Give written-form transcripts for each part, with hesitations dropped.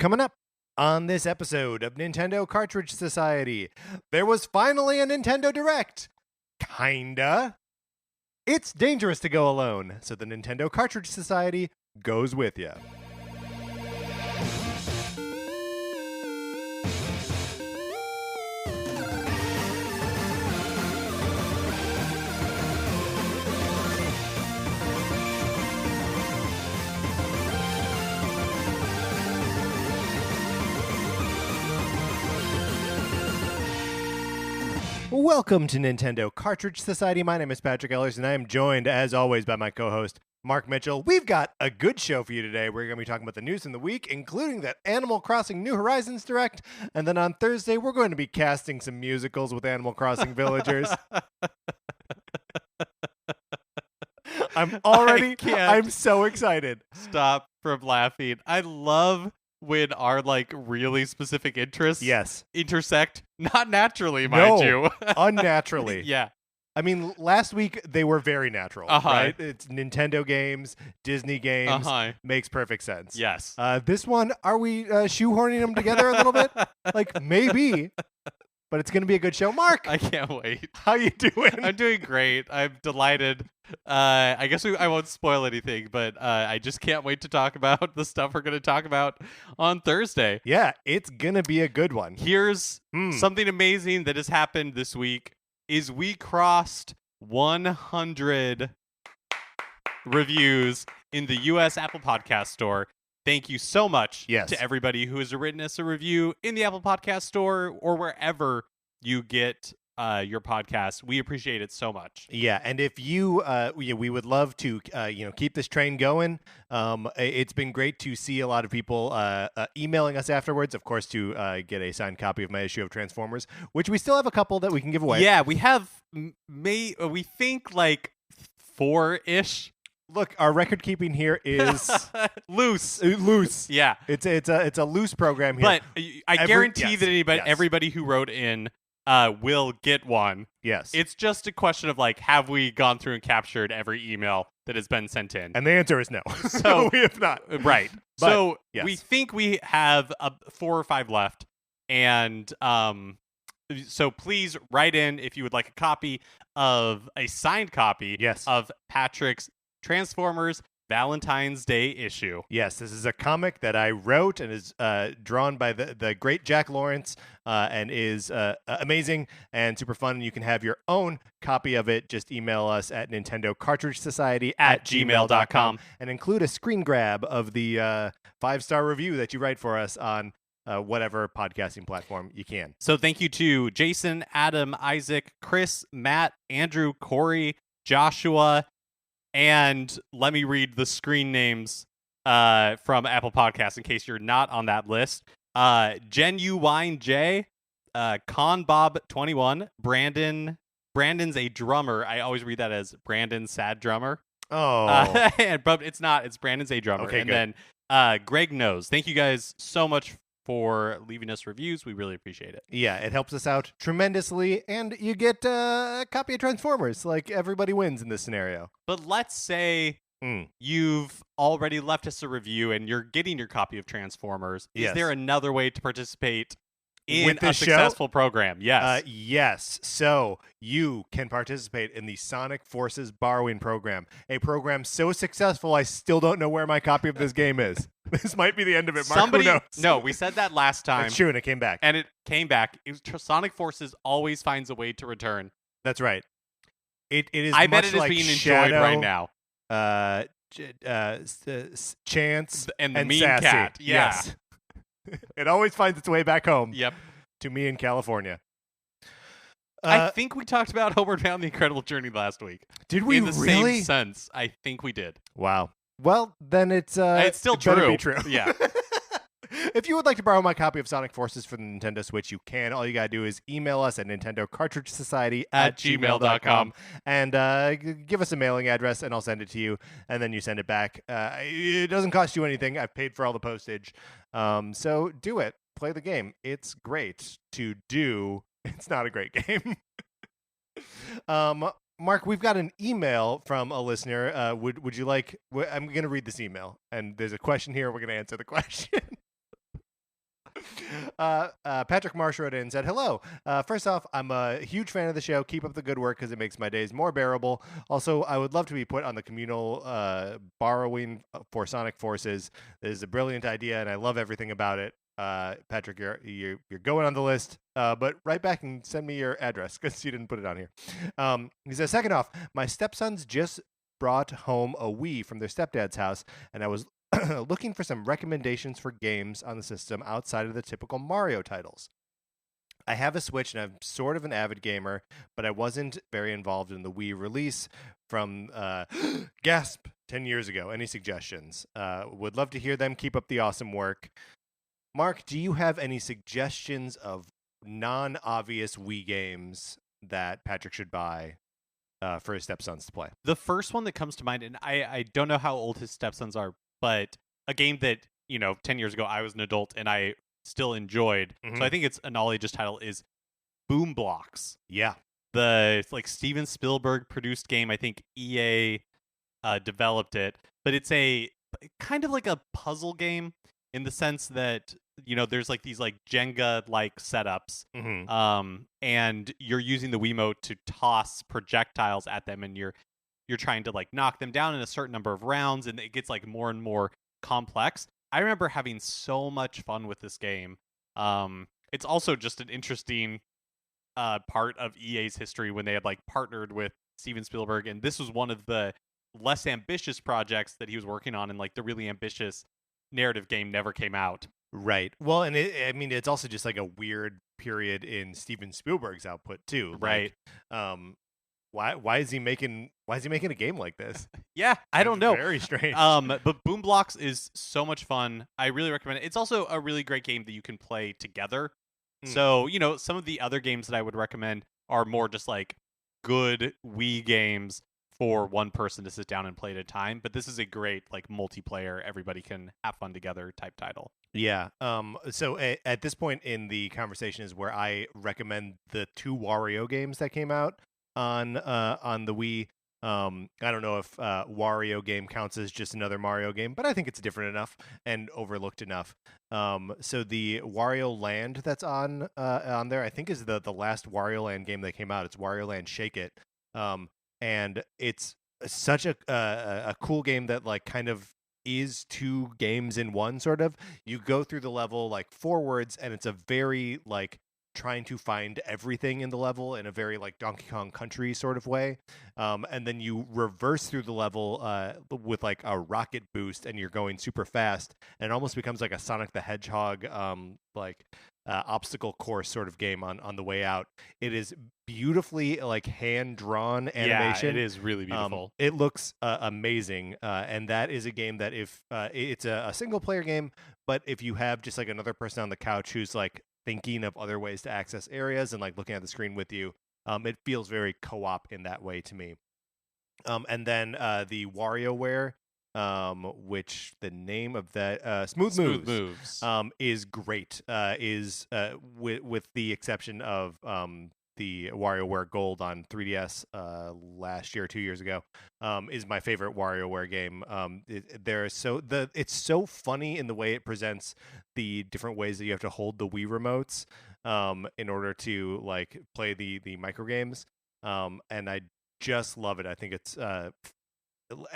Coming up on this episode of Nintendo Cartridge Society, there was finally a Nintendo Direct. Kinda. It's dangerous to go alone, so the Nintendo Cartridge Society goes with you. Welcome to Nintendo Cartridge Society. My name is Patrick Ellers, and I am joined, as always, by my co-host, Mark Mitchell. We've got a good show for you today. We're going to be talking about the news in the week, including that Animal Crossing New Horizons Direct. And then on Thursday, we're going to be casting some musicals with Animal Crossing villagers. I'm so excited. Stop from laughing. I love when our really specific interests intersect, not naturally, mind you. Unnaturally. Yeah. I mean, last week they were very natural, right? It's Nintendo games, Disney games, makes perfect sense. Yes. This one, are we shoehorning them together a little bit? Maybe. But it's going to be a good show. Mark! I can't wait. How you doing? I'm doing great. I'm delighted. I guess I won't spoil anything, but I just can't wait to talk about the stuff we're going to talk about on Thursday. Yeah, it's going to be a good one. Here's something amazing that has happened this week is we crossed 100 reviews in the U.S. Apple Podcast Store. Thank you so much to everybody who has written us a review in the Apple Podcast Store or wherever you get your podcast. We appreciate it so much. Yeah, and if you, we would love to, keep this train going. It's been great to see a lot of people emailing us afterwards, of course, to get a signed copy of my issue of Transformers, which we still have a couple that we can give away. Yeah, we have, we think 4-ish. Look, our record keeping here is loose. Yeah, it's a loose program here. But I guarantee that everybody who wrote in will get one. Yes, it's just a question of have we gone through and captured every email that has been sent in? And the answer is no. So we have not. Right. But, so we think we have 4 or 5 left, and so please write in if you would like a copy of a signed copy of Patrick's Transformers Valentine's Day issue. Yes, this is a comic that I wrote and is drawn by the great Jack Lawrence and is amazing and super fun. And you can have your own copy of it. Just email us at nintendocartridgesociety@gmail.com and include a screen grab of the 5-star review that you write for us on whatever podcasting platform you can. So thank you to Jason, Adam, Isaac, Chris, Matt, Andrew, Corey, Joshua, and let me read the screen names from Apple Podcasts in case you're not on that list. Genuine J, Conbob21, Brandon's a drummer. I always read that as Brandon Sad Drummer. Oh. But it's not. It's Brandon's a drummer. Okay, and good. Then Greg Knows. Thank you guys so much for leaving us reviews. We really appreciate it. Yeah, it helps us out tremendously, and you get a copy of Transformers. Everybody wins in this scenario. But let's say you've already left us a review and you're getting your copy of Transformers. Is there another way to participate in a successful program? Yes. Yes. So you can participate in the Sonic Forces Borrowing Program, a program so successful I still don't know where my copy of this game is. This might be the end of it, Mark. Who knows? No, we said that last time. It's true, and it came back. And it came back. Sonic Forces always finds a way to return. That's right. It is. I much bet it is like being Shadow, enjoyed right now. Chance and the mean Sassy. cat. Yeah. Yes. It always finds its way back home. Yep. To me in California. I think we talked about Homeward Bound: The Incredible Journey last week. Did we in the really? same sense? I think we did. Wow. Well, then it's still it better true. be true. Yeah. If you would like to borrow my copy of Sonic Forces for the Nintendo Switch, you can. All you gotta do is email us at nintendocartridgesociety@gmail.com and give us a mailing address, and I'll send it to you, and then you send it back. It doesn't cost you anything. I've paid for all the postage. So do it. Play the game. It's great to do. It's not a great game. Mark, we've got an email from a listener. Would you like? I'm going to read this email, and there's a question here. We're going to answer the question. Patrick Marsh wrote in and said, "Hello. First off, I'm a huge fan of the show. Keep up the good work because it makes my days more bearable. Also, I would love to be put on the communal borrowing for Sonic Forces. It is a brilliant idea, and I love everything about it. Patrick, you're going on the list, but write back and send me your address because you didn't put it on here." He says, "Second off, my stepsons just brought home a Wii from their stepdad's house, and I was looking for some recommendations for games on the system outside of the typical Mario titles. I have a Switch and I'm sort of an avid gamer, but I wasn't very involved in the Wii release from gasp 10 years ago. Any suggestions? Would love to hear them. Keep up the awesome work." Mark, do you have any suggestions of non-obvious Wii games that Patrick should buy for his stepsons to play? The first one that comes to mind, and I don't know how old his stepsons are, but a game that, 10 years ago I was an adult and I still enjoyed. So I think it's an all-ages title is Boom Blocks. Yeah. The Steven Spielberg produced game. I think EA developed it, but it's a kind of like a puzzle game in the sense that there's these Jenga setups, and you're using the Wiimote to toss projectiles at them, and you're trying to knock them down in a certain number of rounds, and it gets more and more complex. I remember having so much fun with this game. It's also just an interesting part of EA's history when they had partnered with Steven Spielberg, and this was one of the less ambitious projects that he was working on, and the really ambitious narrative game never came out. Right. Well, and it's also just a weird period in Steven Spielberg's output too. Right. Why is he making a game like this? Yeah, I don't know. Very strange. But Boom Blocks is so much fun. I really recommend it. It's also a really great game that you can play together. So, some of the other games that I would recommend are more just good Wii games for one person to sit down and play at a time. But this is a great multiplayer, everybody can have fun together type title. Yeah. So at this point in the conversation is where I recommend the 2 Wario games that came out on the Wii. I don't know if Wario game counts as just another Mario game, but I think it's different enough and overlooked enough. So the Wario Land that's on there, I think is the last Wario Land game that came out. It's Wario Land Shake It, and it's such a cool game that kind of is 2 games in one, sort of. You go through the level forwards, and it's a very trying to find everything in the level in a very Donkey Kong Country sort of way, and then you reverse through the level with a rocket boost, and you're going super fast, and it almost becomes a Sonic the Hedgehog obstacle course sort of game on the way out. It is beautifully hand drawn animation. Yeah, it is really beautiful. It looks amazing, and that is a game that if it's a single player game, but if you have just another person on the couch who's thinking of other ways to access areas and looking at the screen with you, it feels very co-op in that way to me. And then the WarioWare, which the name of that Smooth Moves is great. With the exception of the WarioWare Gold on 3DS last year, 2 years ago, is my favorite WarioWare game. It's so funny in the way it presents the different ways that you have to hold the Wii remotes in order to play the micro games, and I just love it. I think it's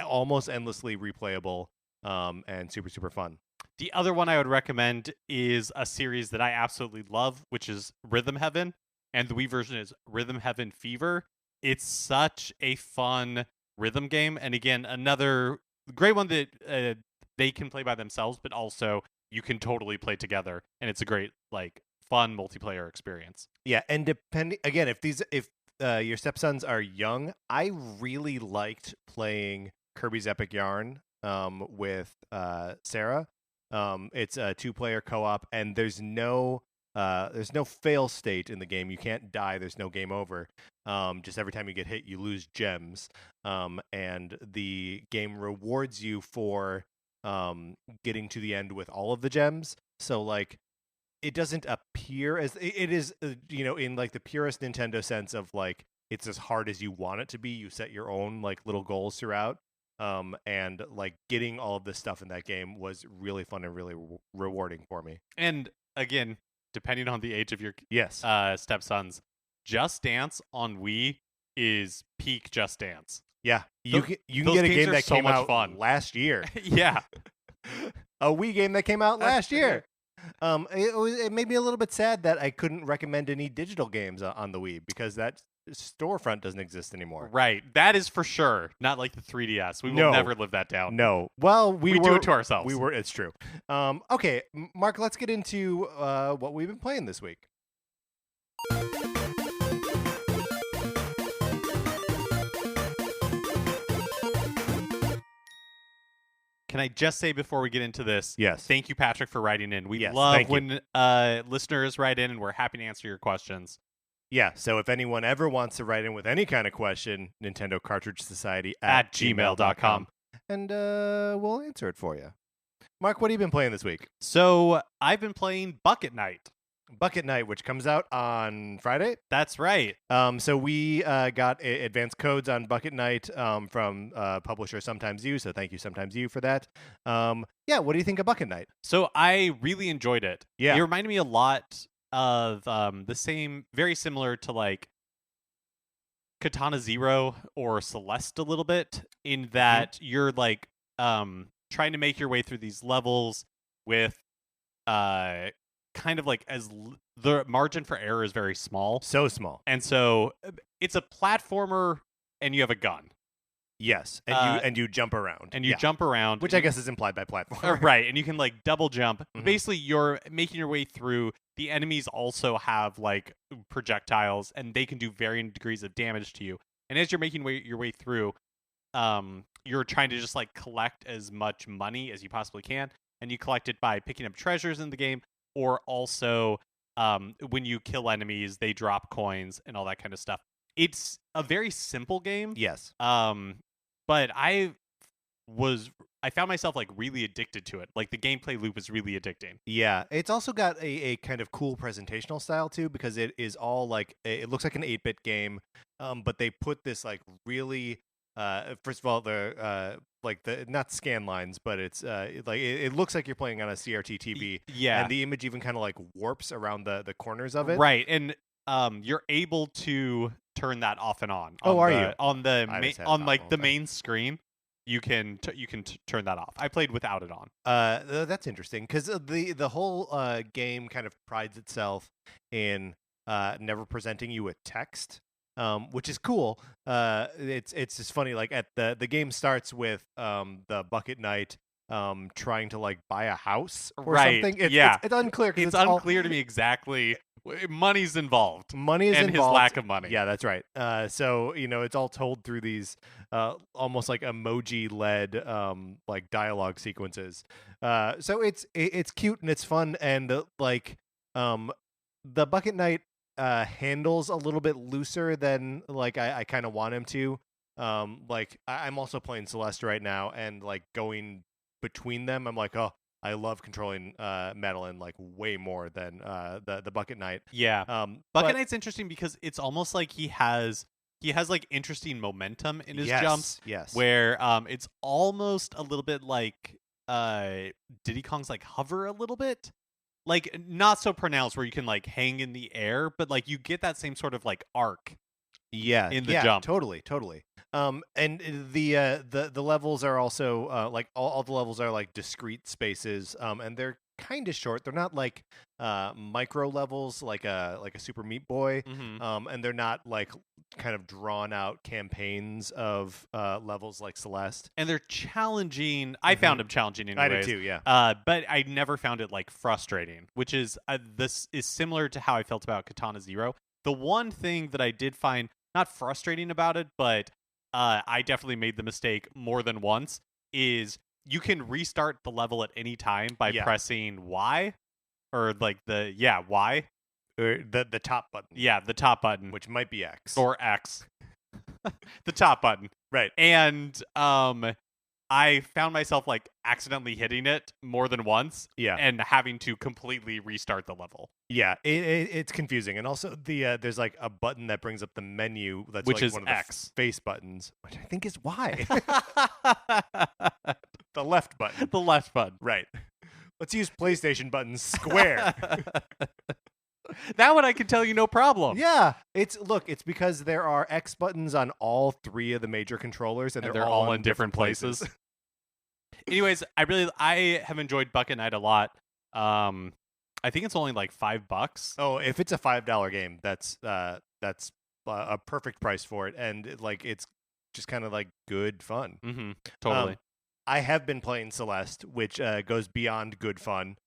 almost endlessly replayable and super, super fun. The other one I would recommend is a series that I absolutely love, which is Rhythm Heaven, and the Wii version is Rhythm Heaven Fever. It's such a fun rhythm game, and again, another great one that they can play by themselves, but also you can totally play together, and it's a great fun multiplayer experience. Yeah, and depending again, if your stepsons are young, I really liked playing Kirby's Epic Yarn with Sarah. It's a 2-player co-op, and there's no fail state in the game. You can't die. There's no game over. Just every time you get hit, you lose gems. And the game rewards you for getting to the end with all of the gems. So it doesn't appear as it is, in the purest Nintendo sense of it's as hard as you want it to be. You set your own little goals throughout. And like getting all of this stuff in that game was really fun and really rewarding for me. And again, depending on the age of your Yes. stepsons, Just Dance on Wii is peak Just Dance. Yeah, you can those get a games game are that so came much out fun. last year. Yeah. A Wii game that came out last year. It made me a little bit sad that I couldn't recommend any digital games on the Wii because that storefront doesn't exist anymore. Right. That is for sure. Not like the 3DS. We will No. never live that down. No. Well, we do it to ourselves. It's true. Okay, Mark, let's get into what we've been playing this week. Can I just say before we get into this, Yes. thank you, Patrick, for writing in. We Yes, love thank you. when listeners write in, and we're happy to answer your questions. Yeah, so if anyone ever wants to write in with any kind of question, Nintendo Cartridge Society At gmail.com. And we'll answer it for you. Mark, what have you been playing this week? So I've been playing Bucket Night. Bucket Night, which comes out on Friday. That's right. So we got advanced codes on Bucket Night from publisher Sometimes You. So thank you, Sometimes You, for that. Yeah, what do you think of Bucket Night? So I really enjoyed it. Yeah. It reminded me a lot of the same, very similar to like Katana Zero or Celeste a little bit, in that you're like trying to make your way through these levels with kind of like the margin for error is very small. So small. And so it's a platformer and you have a gun. Yes, and you jump around. And you Yeah. jump around. Which I guess is implied by platform. Right, and you can like double jump. Mhm. Basically, you're making your way through. The enemies also have like projectiles, and they can do varying degrees of damage to you. And as you're making your way through, you're trying to just like collect as much money as you possibly can, and you collect it by picking up treasures in the game, or also when you kill enemies, they drop coins and all that kind of stuff. It's a very simple game. Yes. But I found myself like really addicted to it. Like the gameplay loop is really addicting. Yeah, it's also got a kind of cool presentational style too, because it is all like it looks like an 8-bit game, but they put this like really first of all the like the not scan lines, but it's it looks like you're playing on a CRT TV. Yeah, and the image even kind of like warps around the corners of it. right. And you're able to turn that off and on. Oh, are you? On the I just had it on on like all the the time. main screen? You can turn that off. I played without it on. That's interesting because the whole game kind of prides itself in never presenting you with text, which is cool. It's just funny. Like at the game starts with the Bucket Knight trying to like buy a house or Right, something. yeah. It's unclear. 'Cause It's all- unclear to me exactly. Money's involved. money is and involved. his lack of money. Yeah, that's right. So it's all told through these almost like emoji led like dialogue sequences. So it's cute and it's fun, and the Bucket Knight handles a little bit looser than like I kind of want him to. I'm also playing Celeste right now, and like going between them, I'm like, oh, I love controlling Madeline like way more than the Bucket Knight. Yeah. Bucket Bucket Knight's interesting because it's almost like he has like interesting momentum in his jumps, Yes. where it's almost a little bit like Diddy Kong's like hover a little bit, like not so pronounced where you can like hang in the air, but like you get that same sort of like arc. Yeah, in the jump. Totally. And the levels are also like all the levels are like discrete spaces, and they're kind of short. They're not like micro levels like a Super Meat Boy, Mm-hmm. and they're not like kind of drawn out campaigns of levels like Celeste. And they're challenging. I found them challenging anyways. I did too, yeah. But I never found it like frustrating, which is this is similar to how I felt about Katana Zero. The one thing that I did find not frustrating about it, but I definitely made the mistake more than once, is you can restart the level at any time by pressing Y, or like Y. Or the top button. Yeah, the top button, Which might be X. or X. The top button. Right. And I found myself like accidentally hitting it more than once Yeah. and having to completely restart the level, Yeah, it's confusing, and also there's like a button that brings up the menu that's which like is one of the X. face buttons, which I think is Y. The left button, The left button. right? Let's use PlayStation buttons square. That one I can tell you no problem. Yeah, it's because there are X buttons on all 3 of the major controllers, and they're all in different places. Anyways, I have enjoyed Bucket Night a lot. I think it's only like $5. Oh, if it's a $5 game, that's a perfect price for it, and it's just kind of like good fun. Mm-hmm. Totally. I have been playing Celeste, which goes beyond good fun,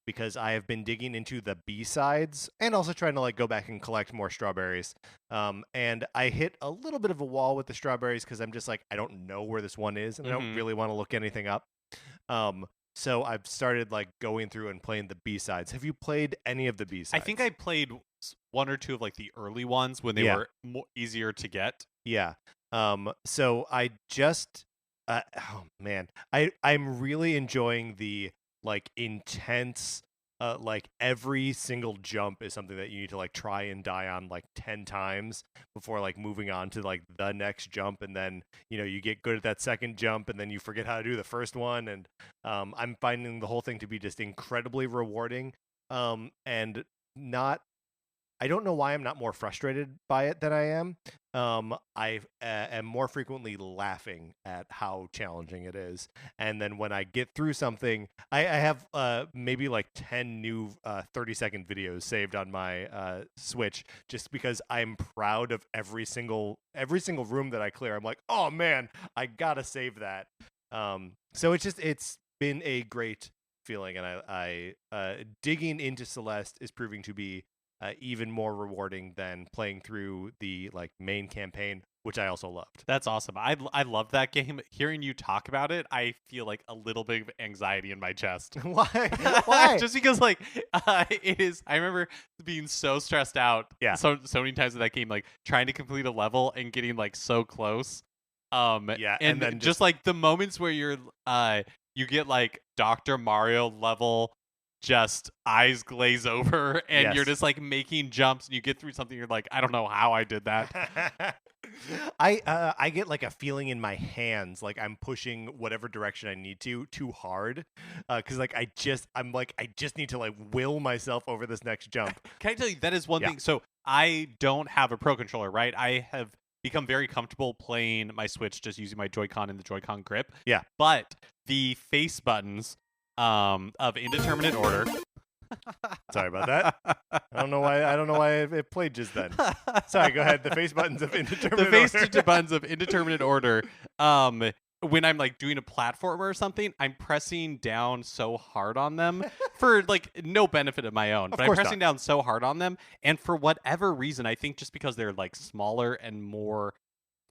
because I have been digging into the B-sides and also trying to like go back and collect more strawberries. And I hit a little bit of a wall with the strawberries because I'm just like, I don't know where this one is, and I don't really want to look anything up. So I've started like going through and playing the B-sides. Have you played any of the B-sides? I think I played 1 or 2 of like the early ones when they were easier to get. Yeah. So I just oh man, I'm really enjoying the like intense like every single jump is something that you need to like try and die on like 10 times before like moving on to like the next jump, and then you get good at that second jump and then you forget how to do the first one, and I'm finding the whole thing to be just incredibly rewarding, and not I don't know why I'm not more frustrated by it than I am. I am more frequently laughing at how challenging it is. And then when I get through something, I have maybe like 10 new 30-second videos saved on my Switch, just because I'm proud of every single room that I clear. I'm like, oh man, I gotta save that. So it's been a great feeling, and I digging into Celeste is proving to be even more rewarding than playing through the like main campaign, which I also loved. That's awesome. I love that game. Hearing you talk about it, I feel like a little bit of anxiety in my chest. Why? Why? Just because like it is. I remember being so stressed out. Yeah. So many times in that game, like trying to complete a level and getting like so close. Yeah. And then just like the moments where you're you get like Dr. Mario level, just eyes glaze over, and you're just like making jumps, and you get through something, you're like, I don't know how I did that. I get like a feeling in my hands like I'm pushing whatever direction I need to too hard, because like I just need to like will myself over this next jump. Can I tell you, that is one thing. So I don't have a Pro Controller, right? I have become very comfortable playing my Switch just using my Joy-Con and the Joy-Con grip. Yeah. But the face buttons of indeterminate order. Sorry about that. I don't know why it played just then. Sorry, go ahead. The face buttons of indeterminate order. Buttons of indeterminate order. When I'm like doing a platformer or something, I'm pressing down so hard on them for like no benefit of my own. But I'm pressing down so hard on them, and for whatever reason, I think just because they're like smaller and more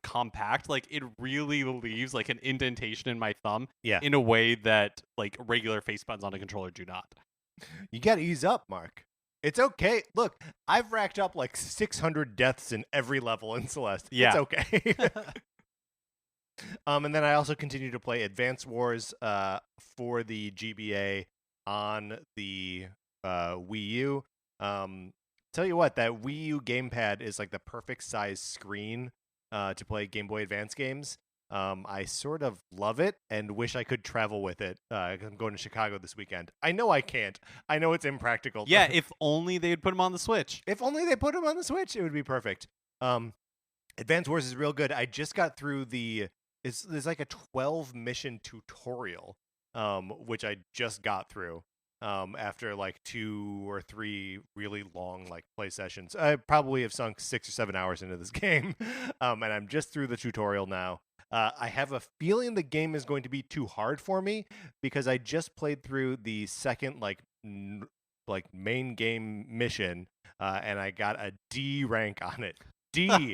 compact, like it really leaves like an indentation in my thumb in a way that like regular face buttons on a controller do not. You gotta ease up, Mark. It's okay. Look, I've racked up like 600 deaths in every level in Celeste. It's okay. And then I also continue to play Advance Wars for the GBA on the Wii U. Tell you what, that Wii U gamepad is like the perfect size screen to play Game Boy Advance games. I sort of love it and wish I could travel with it. I'm going to Chicago this weekend. I know I can't. I know it's impractical. Yeah, if only they'd put them on the Switch. If only they put them on the Switch, it would be perfect. Advance Wars is real good. I just got through there's like a 12 mission tutorial, which I just got through after like 2 or 3 really long like play sessions. I probably have sunk 6 or 7 hours into this game, and I'm just through the tutorial now. I have a feeling the game is going to be too hard for me because I just played through the second like main game mission, and I got a D rank on it. D.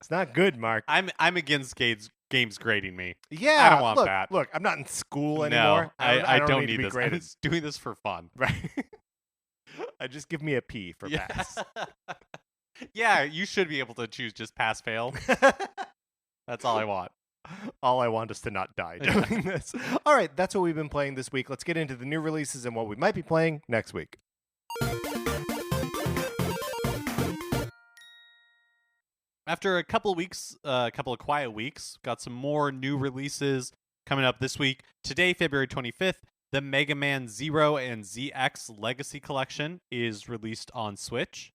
It's not good, Mark. I'm against games grading me. Yeah, I don't want that. Look, I'm not in school anymore. No, I don't need to be this. graded. I'm just doing this for fun. Right. Just give me a P for pass. Yeah, you should be able to choose just pass fail. That's all I want. All I want is to not die doing this. All right, that's what we've been playing this week. Let's get into the new releases and what we might be playing next week. After a couple of weeks, a couple of quiet weeks, got some more new releases coming up this week. Today, February 25th, the Mega Man Zero and ZX Legacy Collection is released on Switch.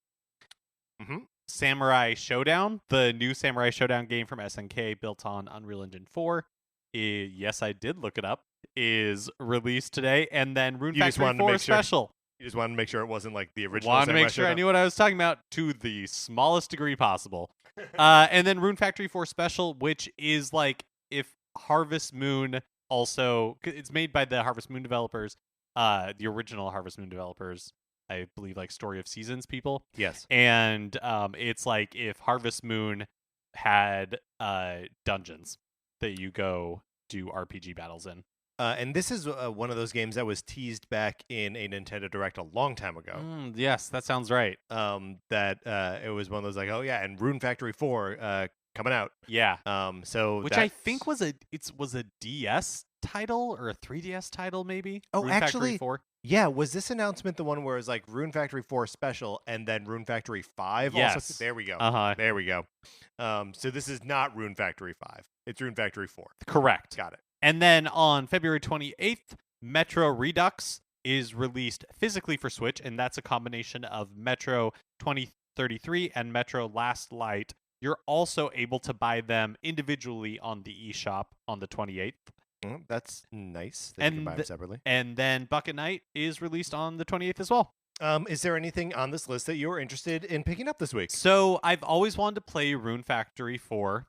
Mm-hmm. Samurai Showdown, the new Samurai Showdown game from SNK built on Unreal Engine 4. Yes, I did look it up. Is released today. And then Rune Factory 4 Special. You just wanted to make sure it wasn't like the original. Wanted to make sure I knew what I was talking about to the smallest degree possible. And then Rune Factory 4 Special, which is like if Harvest Moon also... It's made by the Harvest Moon developers, the original Harvest Moon developers, I believe, like Story of Seasons people. Yes. And it's like if Harvest Moon had dungeons that you go do RPG battles in. And this is one of those games that was teased back in a Nintendo Direct a long time ago. Yes, that sounds right. That it was one of those like, oh yeah, and Rune Factory 4 coming out. Yeah. So I think was a DS title or a 3DS title maybe. Oh, Rune actually, Factory 4? Yeah. Was this announcement the one where it was like Rune Factory 4 Special and then Rune Factory 5? Yes. Also? There we go. There we go. So this is not Rune Factory 5. It's Rune Factory 4. Correct. Got it. And then on February 28th, Metro Redux is released physically for Switch, and that's a combination of Metro 2033 and Metro Last Light. You're also able to buy them individually on the eShop on the 28th. That's nice. That you can buy them separately. And then Bucket Night is released on the 28th as well. Is there anything on this list that you're interested in picking up this week? So I've always wanted to play Rune Factory 4.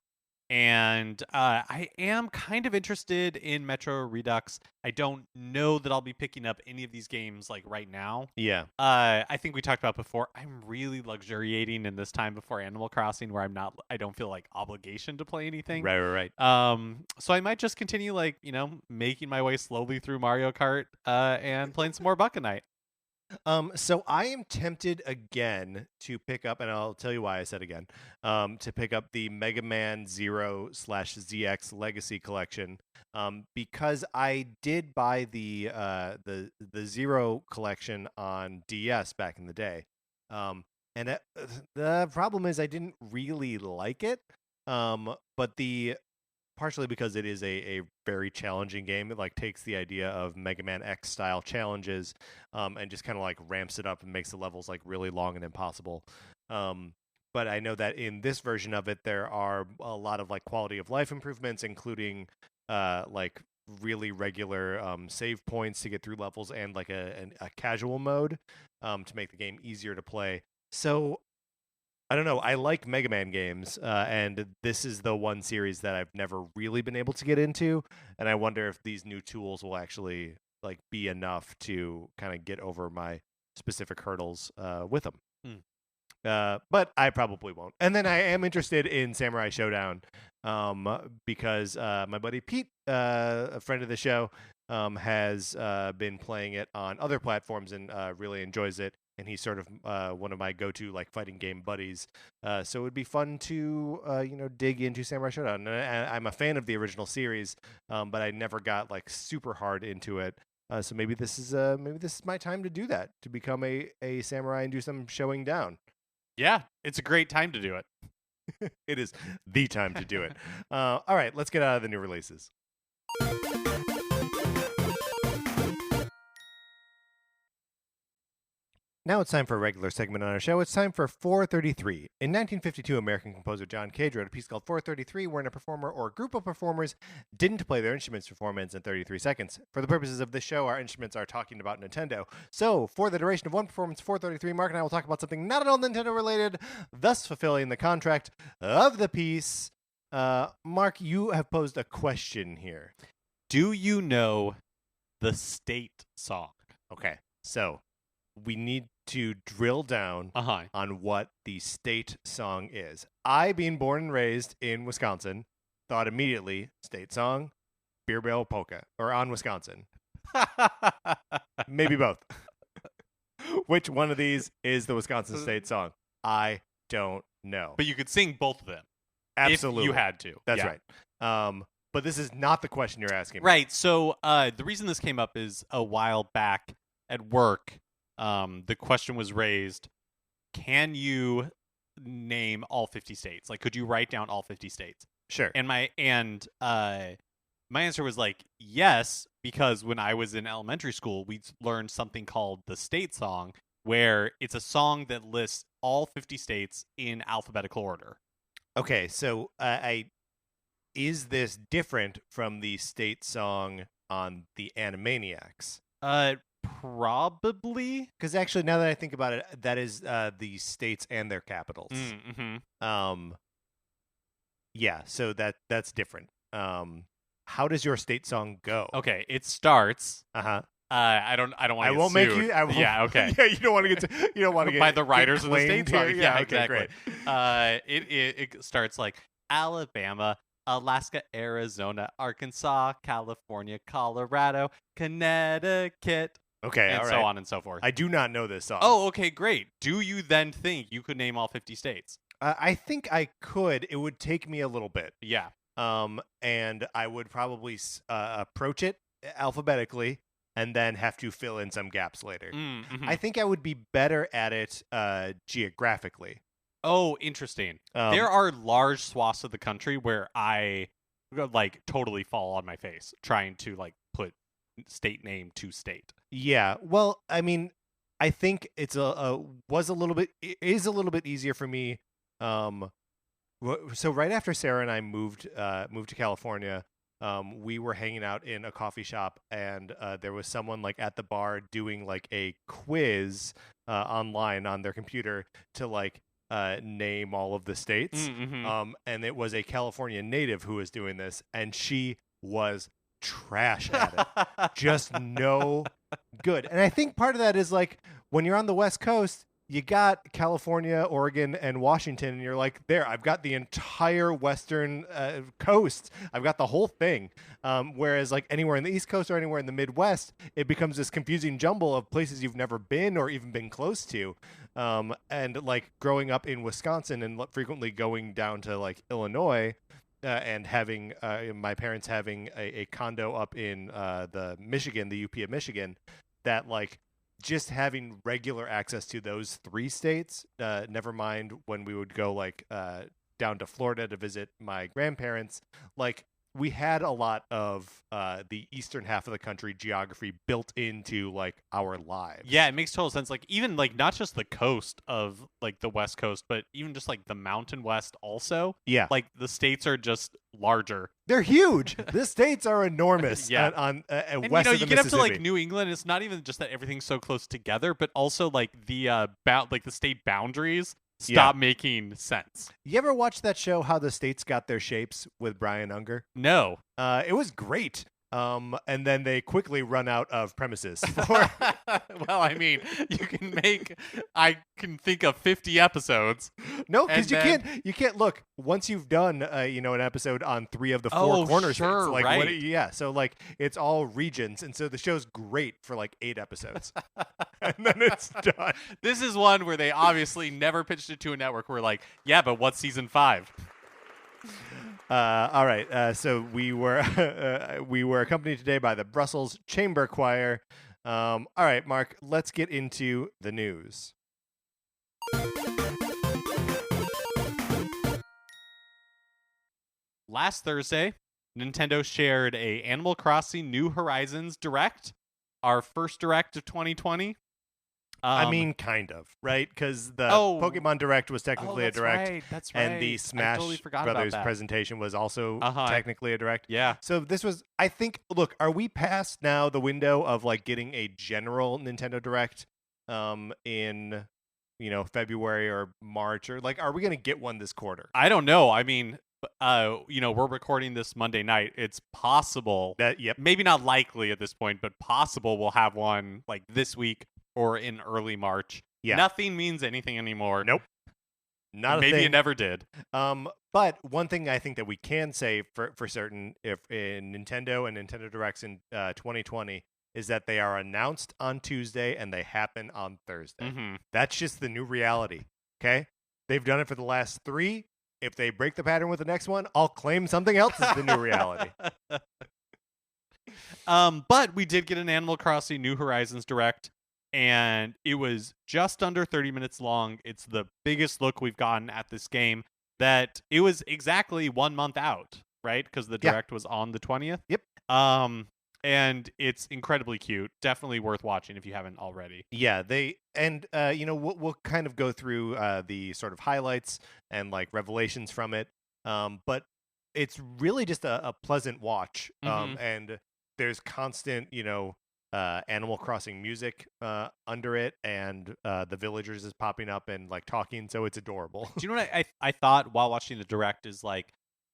And I am kind of interested in Metro Redux. I don't know that I'll be picking up any of these games like right now. Yeah. I think we talked about before. I'm really luxuriating in this time before Animal Crossing, where I don't feel like obligation to play anything. Right. So I might just continue making my way slowly through Mario Kart and playing some more Bucket Night. So I am tempted again to pick up, and I'll tell you why I said again, to pick up the Mega Man Zero/ZX Legacy Collection, because I did buy the Zero collection on DS back in the day, and the problem is I didn't really like it, but partially because it is a very challenging game. It like takes the idea of Mega Man X style challenges, and just kind of like ramps it up and makes the levels like really long and impossible. But I know that in this version of it, there are a lot of like quality of life improvements, including like really regular save points to get through levels and like a casual mode to make the game easier to play. So I don't know. I like Mega Man games, and this is the one series that I've never really been able to get into, and I wonder if these new tools will actually like be enough to kind of get over my specific hurdles with them. But I probably won't. And then I am interested in Samurai Showdown because my buddy Pete, a friend of the show, has been playing it on other platforms and really enjoys it. And he's sort of one of my go-to like fighting game buddies. So it would be fun to dig into Samurai Showdown. And I'm a fan of the original series, but I never got like super hard into it. So maybe this is my time to do that, to become a samurai and do some showing down. Yeah, it's a great time to do it. It is the time to do it. All right, let's get out of the new releases. Now it's time for a regular segment on our show. It's time for 433. In 1952, American composer John Cage wrote a piece called 433, wherein a performer or a group of performers didn't play their instruments for 4 minutes and 33 seconds. For the purposes of this show, our instruments are talking about Nintendo. So, for the duration of one performance, 433, Mark and I will talk about something not at all Nintendo related, thus fulfilling the contract of the piece. Mark, you have posed a question here. Do you know the State song? Okay, so we need to drill down on what the State song is. I, being born and raised in Wisconsin, thought immediately, State song, Beer Barrel Polka, or On Wisconsin. Maybe both. Which one of these is the Wisconsin State song? I don't know. But you could sing both of them. Absolutely. If you had to. That's right. but this is not the question you're asking. me. Right. So the reason this came up is a while back at work, the question was raised, can you name all 50 states? Like, could you write down all 50 states? Sure. And my answer was like, yes, because when I was in elementary school, we learned something called the state song, where it's a song that lists all 50 states in alphabetical order. Okay, so is this different from the state song on the Animaniacs? Probably. Because actually, now that I think about it, that is the states and their capitals. Mm-hmm. Yeah, so that's different. How does your state song go? Okay, it starts. Uh-huh. I don't want to. I won't make you. I won't, Yeah. Okay. Yeah, you don't want to get. You don't want to get by the writers of the claimed state song. here. Yeah, okay, exactly. Great. It starts like Alabama, Alaska, Arizona, Arkansas, California, Colorado, Connecticut, Okay, and all right. so on and so forth. I do not know this song. Oh, okay, great. Do you then think you could name all 50 states? I think I could. It would take me a little bit. Yeah. And I would probably approach it alphabetically and then have to fill in some gaps later. Mm-hmm. I think I would be better at it geographically. Oh, interesting. There are large swaths of the country where I like totally fall on my face trying to like put state name to state. Yeah. Well, I mean, I think it's is a little bit easier for me. So right after Sarah and I moved to California, we were hanging out in a coffee shop, and there was someone like at the bar doing like a quiz online on their computer to like name all of the states. Mm-hmm. And it was a California native who was doing this, and she was trash at it. Just no good. And I think part of that is like when you're on the West Coast, you got California, Oregon, and Washington, and you're like, there, I've got the entire Western coast. I've got the whole thing. Whereas like anywhere in the East Coast or anywhere in the Midwest, it becomes this confusing jumble of places you've never been or even been close to. And like growing up in Wisconsin and frequently going down to like Illinois, and having my parents having a condo up in the Michigan, the UP of Michigan, that like just having regular access to those three states, never mind when we would go like down to Florida to visit my grandparents, like we had a lot of the eastern half of the country geography built into like our lives. Yeah, it makes total sense. Like even like not just the coast of like the West Coast, but even just like the Mountain West also. Yeah. Like the states are just larger. They're huge. The states are enormous. Yeah. On And west of you the get up to like Mississippi. New England, it's not even just that everything's so close together, but also like the like the state boundaries stop making sense. You ever watch that show, How the States Got Their Shapes, with Brian Unger? No. It was great. And then they quickly run out of premises for Well, I mean, I can think of 50 episodes. No, because And you can't look once you've done an episode on 3 of the 4 Oh, corner sure, states. Like right. yeah, so like it's all regions, and so the show's great for like 8 episodes, and then it's done. This is one where they obviously never pitched it to a network. We're like, yeah, but what's season 5? All right, so we were accompanied today by the Brussels Chamber Choir. All right, Mark, let's get into the news. Last Thursday, Nintendo shared a Animal Crossing New Horizons Direct, our first Direct of 2020. I mean, kind of, right? Because the Oh. Pokemon Direct was technically a that's Direct, right, that's right. and the I Smash totally forgot about Brothers that. presentation was also Uh-huh. technically a Direct. Yeah. So this was, I think, look, are we past now the window of like getting a general Nintendo Direct in February or March, or like are we going to get one this quarter? I don't know. I mean, we're recording this Monday night. It's possible. Yep. Maybe not likely at this point, but possible we'll have one like this week or in early March. Yeah. Nothing means anything anymore. Nope. Not a Maybe thing. it never did. But one thing I think that we can say for certain, if in Nintendo and Nintendo Directs in 2020, is that they are announced on Tuesday and they happen on Thursday. Mm-hmm. That's just the new reality. Okay, they've done it for the last 3. if they break the pattern with the next one, I'll claim something else as the new reality. But we did get an Animal Crossing New Horizons Direct, and it was just under 30 minutes long. It's the biggest look we've gotten at this game. That it was exactly 1 month out, right? Because the Direct was on the 20th. Yep. And it's incredibly cute. Definitely worth watching if you haven't already. Yeah, we'll kind of go through the sort of highlights and like revelations from it. But it's really just a pleasant watch. And there's constant, Animal Crossing music under it, and the villagers is popping up and like talking, so it's adorable. Do you know what I thought while watching the Direct is like,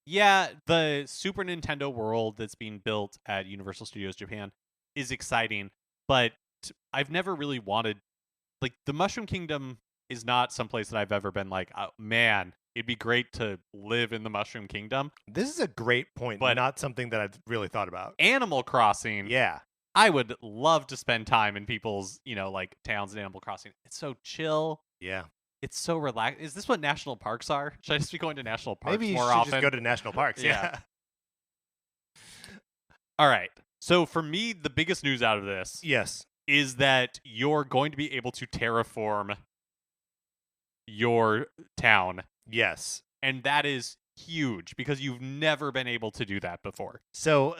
yeah, the Super Nintendo world that's being built at Universal Studios Japan is exciting, but I've never really wanted, like, the Mushroom Kingdom is not someplace that I've ever been like, oh, man, it'd be great to live in the Mushroom Kingdom. This is a great point, but not something that I've really thought about. Animal Crossing. Yeah. I would love to spend time in people's, like towns in Animal Crossing. It's so chill. Yeah. It's so relaxed. Is this what national parks are? Should I just be going to national parks Maybe more you should often? just go to national parks. Yeah. All right. So for me, the biggest news out of this is that you're going to be able to terraform your town. Yes. And that is huge because you've never been able to do that before. So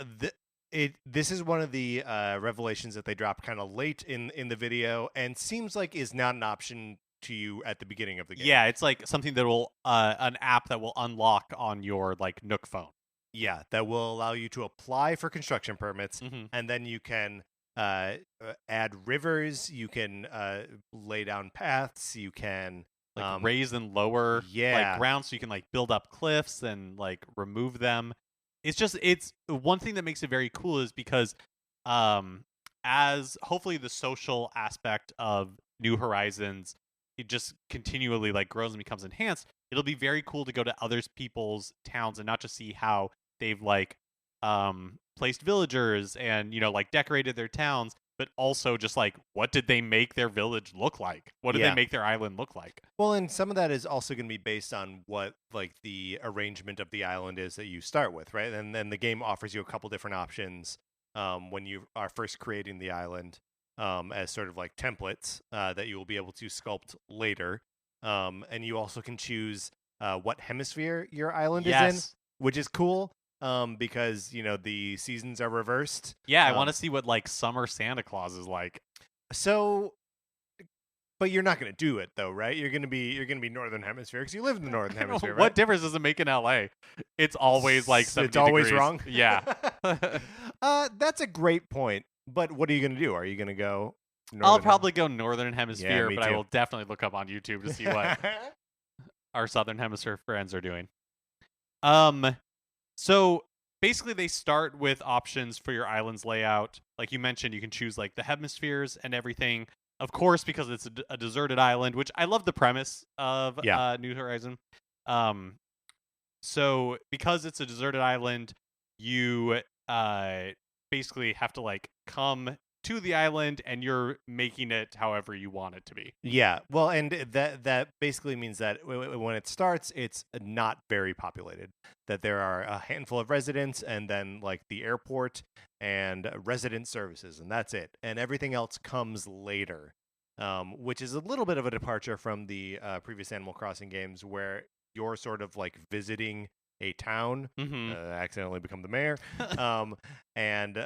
this is one of the revelations that they dropped kind of late in the video, and seems like is not an option to you at the beginning of the game. Yeah, it's like something that will an app that will unlock on your like Nook phone. Yeah, that will allow you to apply for construction permits, and then you can add rivers, you can lay down paths, you can like raise and lower like ground, so you can like build up cliffs and like remove them. It's one thing that makes it very cool is because as hopefully the social aspect of New Horizons, it just continually like grows and becomes enhanced. It'll be very cool to go to other people's towns and not just see how they've like placed villagers and like decorated their towns, but also just like what did they make their village look like? What did they make their island look like? Well, and some of that is also going to be based on what like the arrangement of the island is that you start with, right? And then the game offers you a couple different options when you are first creating the island. As sort of like templates that you will be able to sculpt later. And you also can choose what hemisphere your island is in, which is cool because, the seasons are reversed. Yeah, I want to see what like summer Santa Claus is like. So, but you're not going to do it though, right? You're going to be Northern Hemisphere because you live in the Northern Hemisphere, right? What difference does it make in LA? It's always like 70 It's always degrees. wrong? Yeah. That's a great point. But what are you going to do? Are you going to go I'll probably go Northern Hemisphere, me but too. I will definitely look up on YouTube to see what our Southern Hemisphere friends are doing. So basically they start with options for your island's layout. Like you mentioned, you can choose like the hemispheres and everything. Of course, because it's a deserted island, which I love the premise of New Horizon. So because it's a deserted island, you basically have to like come to the island and you're making it however you want it to be. Yeah. Well, and that basically means that when it starts, it's not very populated. That there are a handful of residents and then like the airport and resident services, and that's it. And everything else comes later, which is a little bit of a departure from the previous Animal Crossing games where you're sort of like visiting a town, accidentally become the mayor, and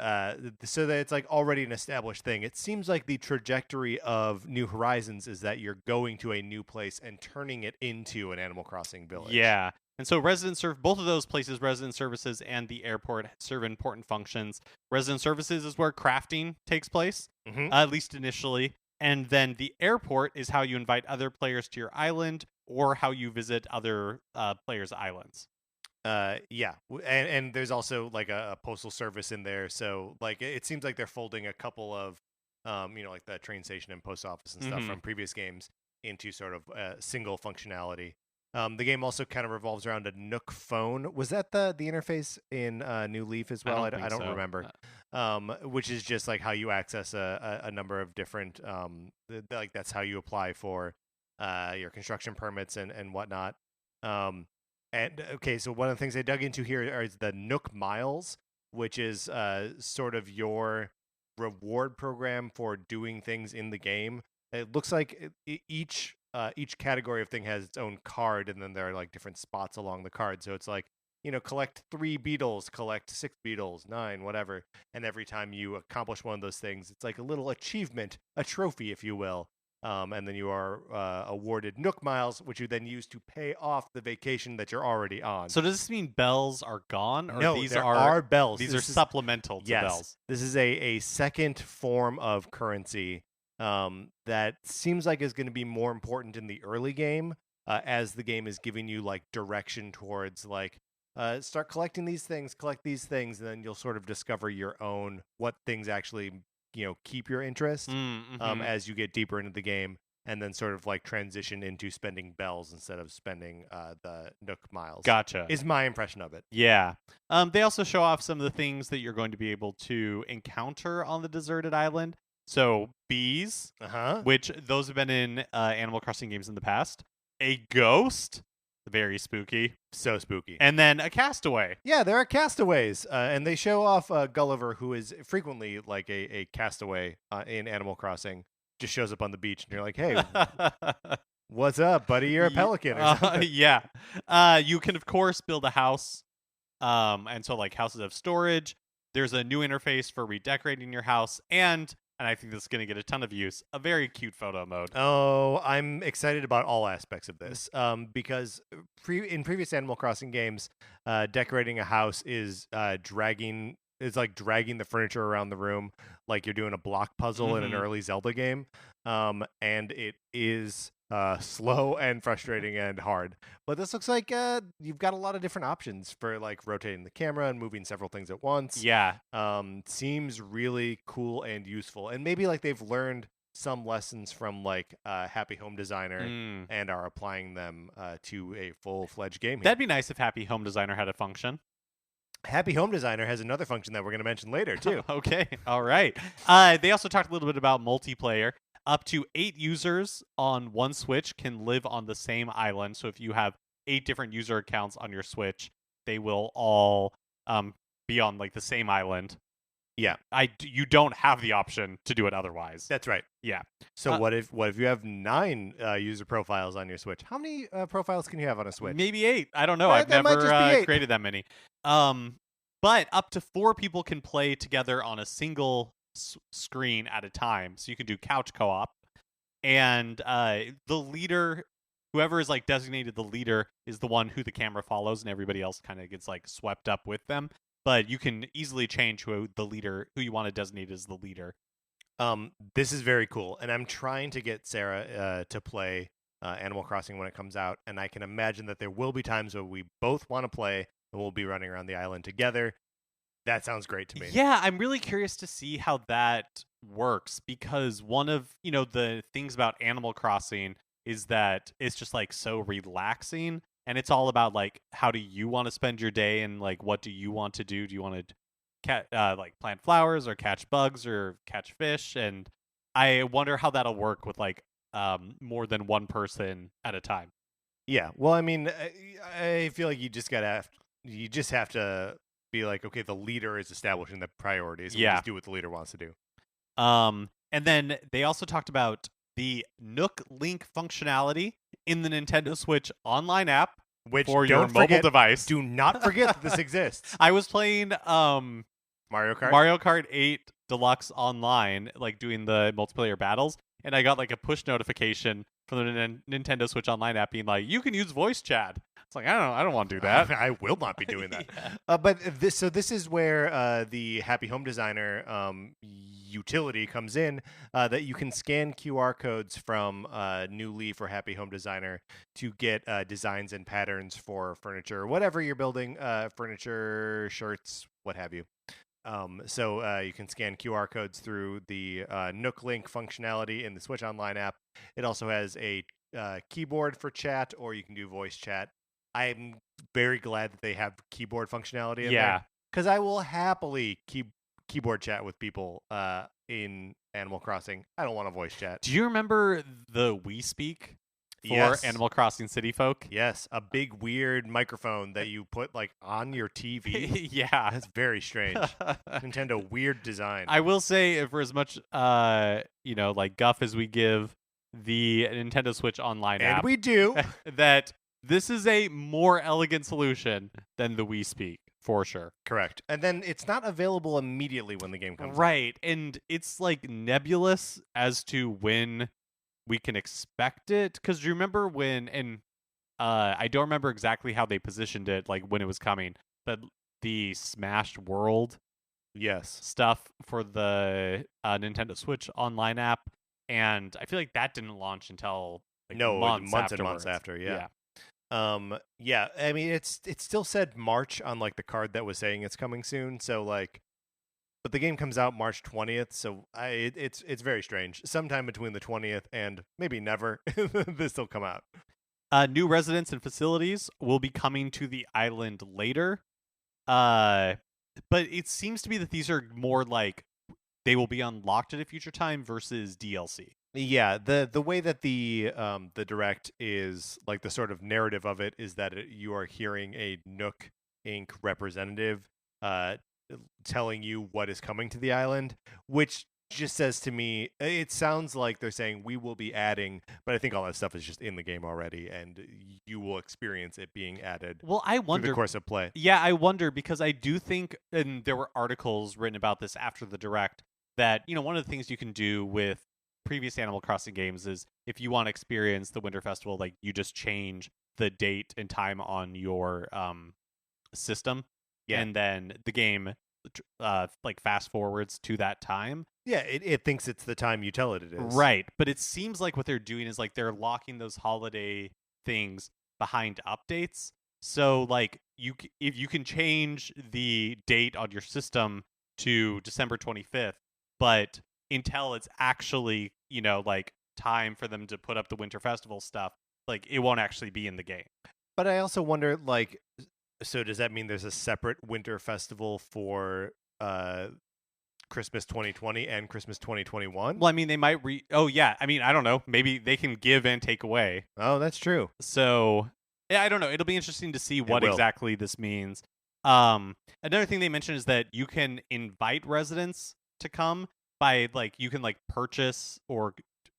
so that it's like already an established thing. It seems like the trajectory of New Horizons is that you're going to a new place and turning it into an Animal Crossing village. Yeah. And so both of those places, resident services and the airport, serve important functions. Resident services is where crafting takes place, at least initially. And then the airport is how you invite other players to your island or how you visit other players' islands. And there's also like a postal service in there, so like it seems like they're folding a couple of like the train station and post office and stuff from previous games into sort of single functionality. The game also kind of revolves around a Nook phone. Was that the interface in New Leaf as well? I don't remember. Which is just like how you access a number of different like that's how you apply for your construction permits and whatnot. And okay, so one of the things I dug into here is the Nook Miles, which is sort of your reward program for doing things in the game. It looks like each category of thing has its own card, and then there are like different spots along the card. So it's like, collect 3 beetles, collect 6 beetles, 9, whatever. And every time you accomplish one of those things, it's like a little achievement, a trophy, if you will. And then you are awarded Nook Miles, which you then use to pay off the vacation that you're already on. So does this mean bells are gone, or No, these there are bells. These This are is- supplemental to Yes, bells. this is a second form of currency that seems like is going to be more important in the early game, as the game is giving you like direction towards like start collecting these things, collect these things, and then you'll sort of discover your own what things actually keep your interest Mm-hmm. as you get deeper into the game, and then sort of like transition into spending bells instead of spending the Nook Miles. Gotcha. Is my impression of it. Yeah. They also show off some of the things that you're going to be able to encounter on the deserted island. So bees, which those have been in Animal Crossing games in the past. A ghost, very spooky. So spooky. And then a castaway. Yeah, there are castaways, and they show off Gulliver, who is frequently like a castaway in Animal Crossing. Just shows up on the beach, and you're like, "Hey, what's up, buddy? You're a pelican or something." Yeah. You can of course build a house. And so like houses have storage. There's a new interface for redecorating your house, and I think this is going to get a ton of use, a very cute photo mode. Oh, I'm excited about all aspects of this, because in previous Animal Crossing games, decorating a house is dragging the furniture around the room like you're doing a block puzzle in an early Zelda game, and it is slow and frustrating and hard. But this looks like you've got a lot of different options for like rotating the camera and moving several things at once. Yeah. Seems really cool and useful, and maybe like they've learned some lessons from like Happy Home Designer and are applying them to a full-fledged game here. That'd be nice if Happy Home Designer had a function. Happy Home Designer has another function that we're going to mention later too. Okay, all right. They also talked a little bit about multiplayer. Up to 8 users on one Switch can live on the same island. So if you have 8 different user accounts on your Switch, they will all be on like the same island. Yeah. You don't have the option to do it otherwise. That's right. Yeah. So what if you have 9 user profiles on your Switch? How many profiles can you have on a Switch? Maybe 8. I don't know. That I've might just be never 8. created that many. But up to 4 people can play together on a single screen at a time. So you can do couch co-op. And the leader, whoever is like designated the leader, is the one who the camera follows, and everybody else kind of gets like swept up with them. But you can easily change who you want to designate as the leader. This is very cool, and I'm trying to get Sarah to play Animal Crossing when it comes out, and I can imagine that there will be times where we both want to play, and we'll be running around the island together. That sounds great to me. Yeah, I'm really curious to see how that works, because one of the things about Animal Crossing is that it's just like so relaxing. And it's all about like how do you want to spend your day, and like what do you want to do? Do you want to like plant flowers or catch bugs or catch fish? And I wonder how that'll work with like more than one person at a time. Yeah. Well, I mean, I feel like you just have to be like, okay, the leader is establishing the priorities. And we just do what the leader wants to do. And then they also talked about the Nook Link functionality in the Nintendo Switch online app, which for your mobile device. Do not forget that this exists. I was playing Mario Kart 8 Deluxe online, like doing the multiplayer battles, and I got like a push notification from the Nintendo Switch Online app being like, "You can use voice chat." It's like I don't want to do that. I will not be doing that. Yeah. But this is where the Happy Home Designer utility comes in, that you can scan QR codes from New Leaf or Happy Home Designer to get designs and patterns for furniture, whatever you're building, furniture, shirts, what have you. So you can scan QR codes through the Nook Link functionality in the Switch Online app. It also has a keyboard for chat, or you can do voice chat. I'm very glad that they have keyboard functionality in there, because I will happily keyboard chat with people in Animal Crossing. I don't want to voice chat. Do you remember the We Speak for Yes. Animal Crossing City Folk. Yes, a big weird microphone that you put like on your TV. Yeah. That's very strange. Nintendo weird design. I will say, for as much like guff as we give the Nintendo Switch Online and app, we do. that this is a more elegant solution than the Wii Speak, for sure. Correct. And then it's not available immediately when the game comes out. Right, and it's like nebulous as to when we can expect it. Because do you remember when? And I don't remember exactly how they positioned it, like when it was coming, but the Smash World Yes. stuff for the Nintendo Switch Online app, and I feel like that didn't launch until like months and months after. Yeah. yeah. I mean, it still said March on like the card that was saying it's coming soon. So like, but the game comes out March 20th. So it's very strange. Sometime between the 20th and maybe never, this will come out. New residents and facilities will be coming to the island later. But it seems to be that these are more like they will be unlocked at a future time versus DLC. Yeah, the way that the direct is, like, the sort of narrative of it is that you are hearing a Nook Inc. representative telling you what is coming to the island, which just says to me, it sounds like they're saying we will be adding, but I think all that stuff is just in the game already, and you will experience it being added. Well, I wonder through the course of play. Yeah, I wonder, because I do think, and there were articles written about this after the direct, that one of the things you can do with previous Animal Crossing games is if you want to experience the Winter Festival, like you just change the date and time on your system, and then the game like fast forwards to that time. Yeah, it thinks it's the time you tell it is. Right, but it seems like what they're doing is like they're locking those holiday things behind updates. So like if you can change the date on your system to December 25th, but until it's actually, like time for them to put up the Winter Festival stuff, like it won't actually be in the game. But I also wonder, like, so does that mean there's a separate Winter Festival for Christmas 2020 and Christmas 2021? Well, I mean, they might oh yeah, I mean, I don't know. Maybe they can give and take away. Oh, that's true. So, yeah, I don't know. It'll be interesting to see what exactly this means. Another thing they mentioned is that you can invite residents to come by, like, you can like purchase or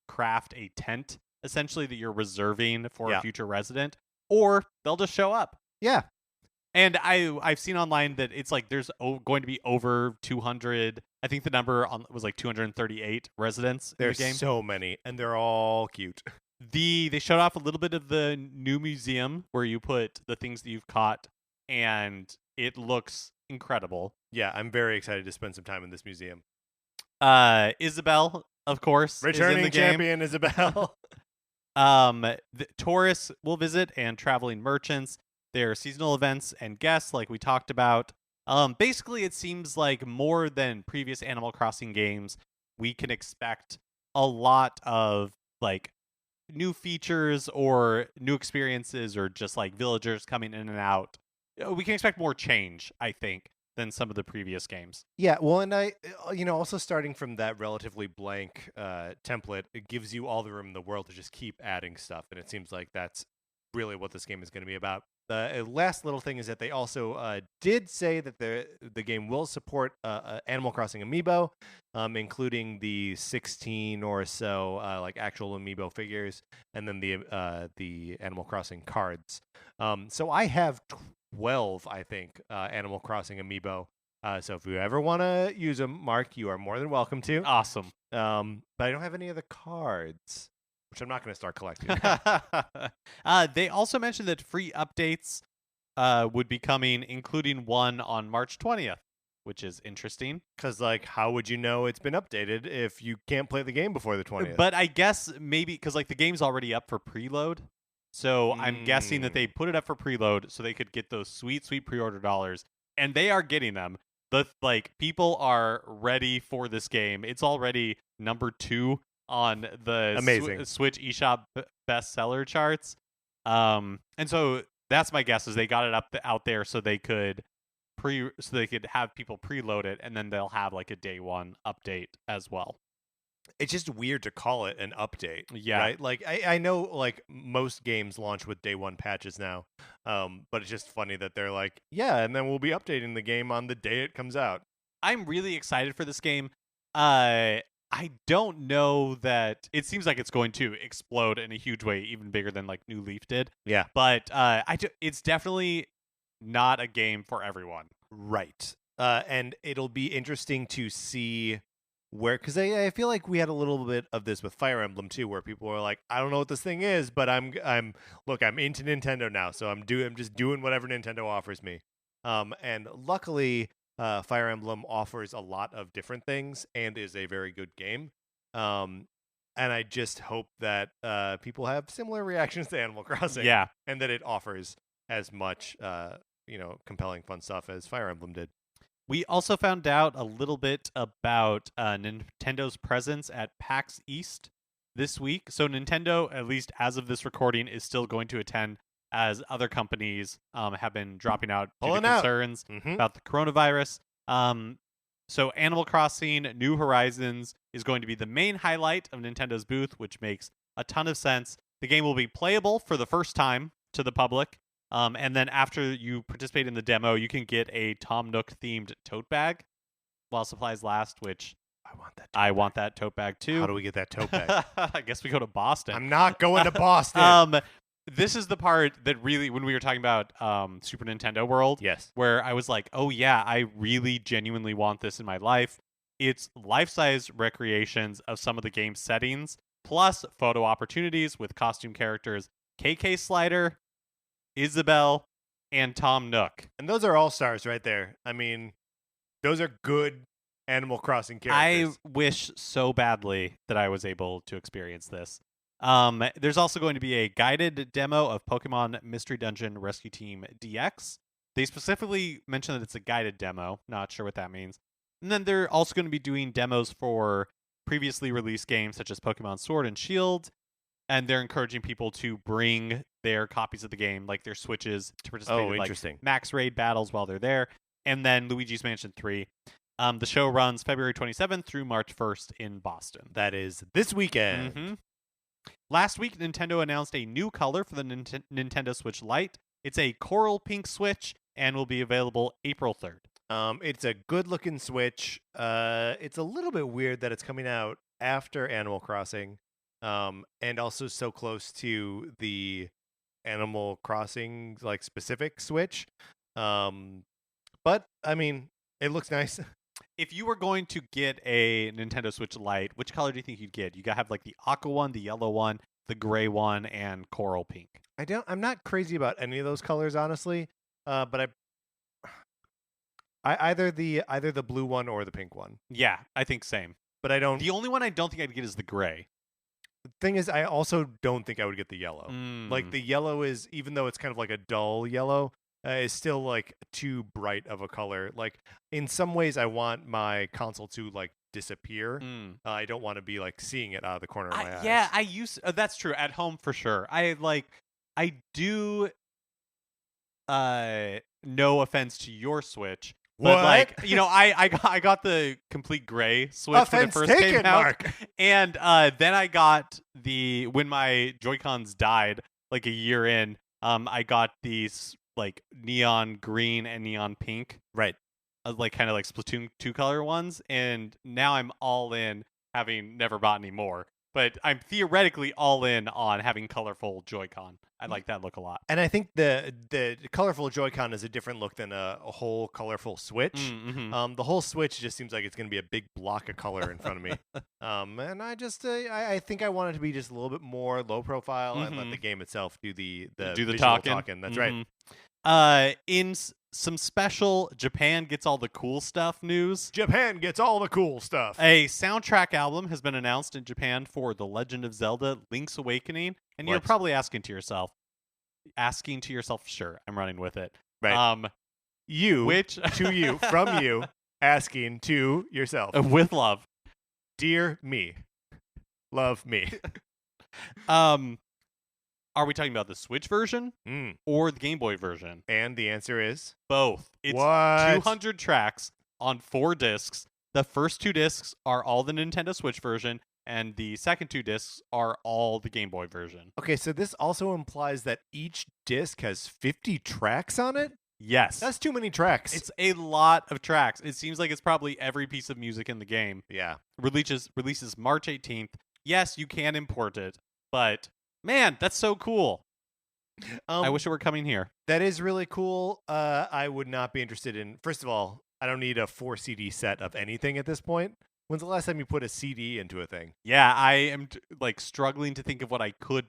craft a tent essentially that you're reserving for a future resident, or they'll just show up. Yeah. And I've seen online that it's like there's going to be over 200. I think the number was like 238 residents in the game. There's so many, and they're all cute. They showed off a little bit of the new museum where you put the things that you've caught, and it looks incredible. Yeah, I'm very excited to spend some time in this museum. Isabelle, of course, returning is in the champion Isabelle. The tourists will visit, and traveling merchants. There are seasonal events and guests, like we talked about. Basically, it seems like more than previous Animal Crossing games, we can expect a lot of like new features or new experiences, or just like villagers coming in and out. We can expect more change, I think, than some of the previous games. Yeah, well, and I, also starting from that relatively blank template, it gives you all the room in the world to just keep adding stuff, and it seems like that's really what this game is going to be about. The last little thing is that they also did say that the game will support Animal Crossing Amiibo, including the 16 or so like actual Amiibo figures, and then the Animal Crossing cards. So I have 12, I think, Animal Crossing Amiibo. So if you ever want to use them, Mark, you are more than welcome to. Awesome. But I don't have any of the cards, which I'm not going to start collecting. They also mentioned that free updates would be coming, including one on March 20th, which is interesting. Because, like, how would you know it's been updated if you can't play the game before the 20th? But I guess maybe because, like, the game's already up for preload. So I'm guessing that they put it up for preload so they could get those sweet, sweet pre-order dollars. And they are getting them. People are ready for this game. It's already number 2 on the Switch eShop bestseller charts. And so that's my guess, is they got it out there so they could have people preload it, and then they'll have like a day one update as well. it's just weird to call it an update. Yeah. Right. Like I know like most games launch with day one patches now. But it's just funny that they're like, yeah, and then we'll be updating the game on the day it comes out. I'm really excited for this game. I don't know that it seems like it's going to explode in a huge way, even bigger than like New Leaf did. Yeah. But it's definitely not a game for everyone. Right. And it'll be interesting to see where, because I feel like we had a little bit of this with Fire Emblem too, where people were like, I don't know what this thing is, but I'm into Nintendo now, so I'm just doing whatever Nintendo offers me. And luckily, Fire Emblem offers a lot of different things and is a very good game. And I just hope that people have similar reactions to Animal Crossing. Yeah. And that it offers as much compelling fun stuff as Fire Emblem did. We also found out a little bit about Nintendo's presence at PAX East this week. So Nintendo, at least as of this recording, is still going to attend, as other companies have been dropping out due to concerns about the coronavirus. So Animal Crossing New Horizons is going to be the main highlight of Nintendo's booth, which makes a ton of sense. The game will be playable for the first time to the public. And then after you participate in the demo, you can get a Tom Nook themed tote bag while supplies last, which I want that tote bag too. How do we get that tote bag? I guess we go to Boston. I'm not going to Boston. This is the part that really, when we were talking about Super Nintendo World, yes, where I was like, oh yeah, I really genuinely want this in my life. It's life-size recreations of some of the game's settings, plus photo opportunities with costume characters KK Slider, Isabelle, and Tom Nook. And those are all stars right there. I mean, those are good Animal Crossing characters. I wish so badly that I was able to experience this. There's also going to be a guided demo of Pokemon Mystery Dungeon Rescue Team DX. They specifically mentioned that it's a guided demo. Not sure what that means. And then they're also going to be doing demos for previously released games such as Pokemon Sword and Shield. And they're encouraging people to bring their copies of the game, like their Switches, to participate in like max raid battles while they're there. And then Luigi's Mansion 3. The show runs February 27th through March 1st in Boston. That is this weekend. Mm-hmm. Last week, Nintendo announced a new color for the Nintendo Switch Lite. It's a coral pink Switch and will be available April 3rd. It's a good-looking Switch. It's a little bit weird that it's coming out after Animal Crossing. And also so close to the Animal Crossing like specific Switch. But I mean, it looks nice. If you were going to get a Nintendo Switch Lite, which color do you think you'd get? You gotta have like the aqua one, the yellow one, the gray one, and coral pink. I'm not crazy about any of those colors, honestly. But I either the blue one or the pink one. Yeah, I think same. But I don't. The only one I don't think I'd get is the gray. The thing is, I also don't think I would get the yellow. Like the yellow is, even though it's kind of like a dull yellow, is still like too bright of a color. Like in some ways, I want my console to like disappear. I don't want to be like seeing it out of the corner of my eyes. Yeah, that's true. At home for sure. I do. No offense to your Switch. But what? like, I got the complete gray Switch Offense when it first taken, came out, Mark. And then I got when my Joy-Cons died, like a year in. I got these like neon green and neon pink, right? Like kind of like Splatoon 2 color ones, and now I'm all in, having never bought any more. But I'm theoretically all in on having colorful Joy-Con. I like that look a lot. And I think the colorful Joy-Con is a different look than a whole colorful Switch. Mm-hmm. The whole Switch just seems like it's going to be a big block of color in front of me. And I just I think I want it to be just a little bit more low profile and let the game itself do the talking. That's right. In some special Japan Gets All the Cool Stuff news. Japan gets all the cool stuff. A soundtrack album has been announced in Japan for The Legend of Zelda Link's Awakening. And you're probably asking to yourself, sure, I'm running with it. Right. From you, asking to yourself. With love. Dear me. Love me. Are we talking about the Switch version or the Game Boy version? And the answer is? Both. It's 200 tracks on 4 discs. The first 2 discs are all the Nintendo Switch version, and the second 2 discs are all the Game Boy version. Okay, so this also implies that each disc has 50 tracks on it? Yes. That's too many tracks. It's a lot of tracks. It seems like it's probably every piece of music in the game. Yeah. Releases March 18th. Yes, you can import it, but man, that's so cool. I wish it were coming here. That is really cool. I would not be interested in. First of all, I don't need a 4 CD set of anything at this point. When's the last time you put a CD into a thing? Yeah, I am struggling to think of what I could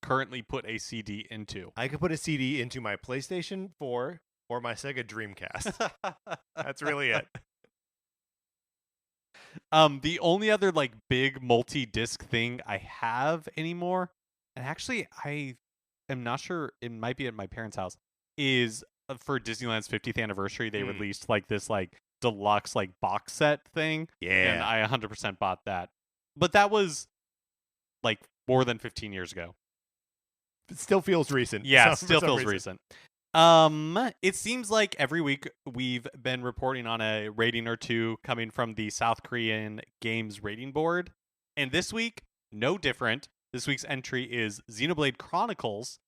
currently put a CD into. I could put a CD into my PlayStation 4 or my Sega Dreamcast. That's really it. The only other big multi-disc thing I have anymore, and actually I am not sure, it might be at my parents' house, is for Disneyland's 50th anniversary they released this deluxe box set thing. Yeah. And I 100% bought that. But that was more than 15 years ago. It still feels recent. Yeah, it still feels recent. It seems like every week we've been reporting on a rating or two coming from the South Korean Games Rating Board. And this week, no different. This week's entry is Xenoblade Chronicles,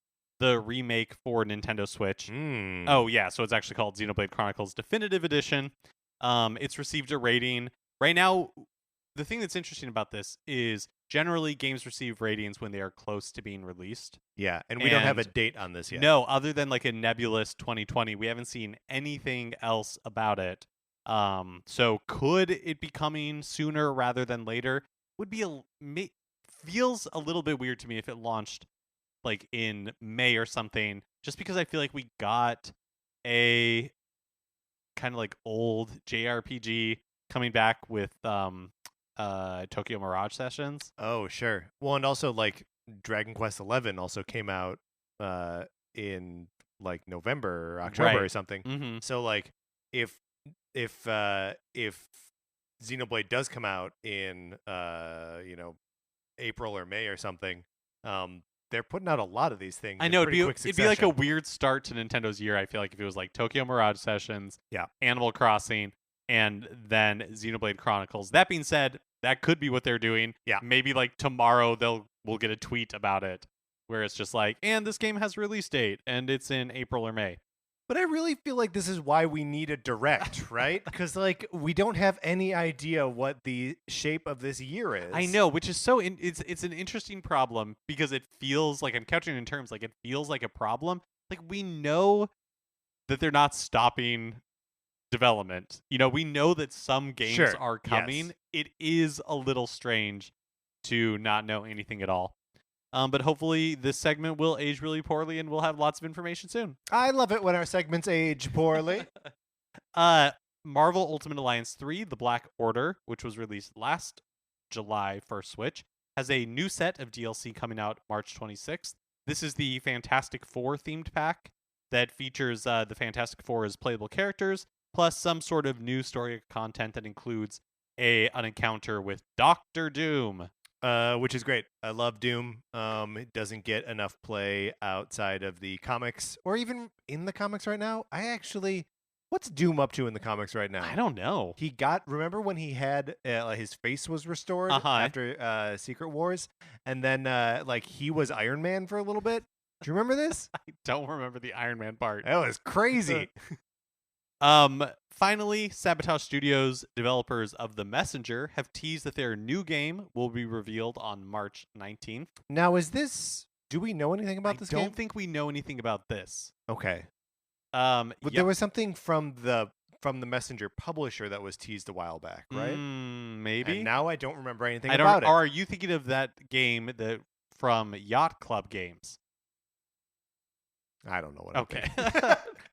the remake for Nintendo Switch. Oh, yeah, so it's actually called Xenoblade Chronicles Definitive Edition. It's received a rating. Right now, the thing that's interesting about this is generally games receive ratings when they are close to being released. Yeah, and we don't have a date on this yet. No, other than a nebulous 2020. We haven't seen anything else about it. So could it be coming sooner rather than later? Would be feels a little bit weird to me if it launched in May or something, just because I feel like we got a kind of old JRPG coming back with Tokyo Mirage Sessions. Oh, sure. Well, and also Dragon Quest XI also came out in November or October or something. Mm-hmm. So if Xenoblade does come out in April or May or something, they're putting out a lot of these things. I know, it'd be a weird weird start to Nintendo's year. I feel like if it was Tokyo Mirage Sessions, yeah, Animal Crossing, and then Xenoblade Chronicles. That being said, that could be what they're doing. Yeah, maybe tomorrow we'll get a tweet about it where it's just and this game has a release date and it's in April or May. But I really feel like this is why we need a direct, right? Because we don't have any idea what the shape of this year is. I know, which is it's an interesting problem because it feels like I'm couching it in terms it feels like a problem. We know that they're not stopping development. We know that some games are coming. Yes. It is a little strange to not know anything at all. But hopefully this segment will age really poorly and we'll have lots of information soon. I love it when our segments age poorly. Marvel Ultimate Alliance 3, The Black Order, which was released last July for Switch, has a new set of DLC coming out March 26th. This is the Fantastic Four themed pack that features the Fantastic Four as playable characters, plus some sort of new story content that includes an encounter with Doctor Doom. Which is great. I love Doom. It doesn't get enough play outside of the comics or even in the comics right now. What's Doom up to in the comics right now? I don't know. Remember when he had his face was restored after Secret Wars, and then he was Iron Man for a little bit? Do you remember this? I don't remember the Iron Man part. That was crazy. Finally, Sabotage Studios, developers of The Messenger, have teased that their new game will be revealed on March 19th. Now, do we know anything about this game? I don't think we know anything about this. Okay. But there was something from the Messenger publisher that was teased a while back, right? Maybe. And now I don't remember anything about it. Or are you thinking of that game from Yacht Club Games? I don't know what. Okay.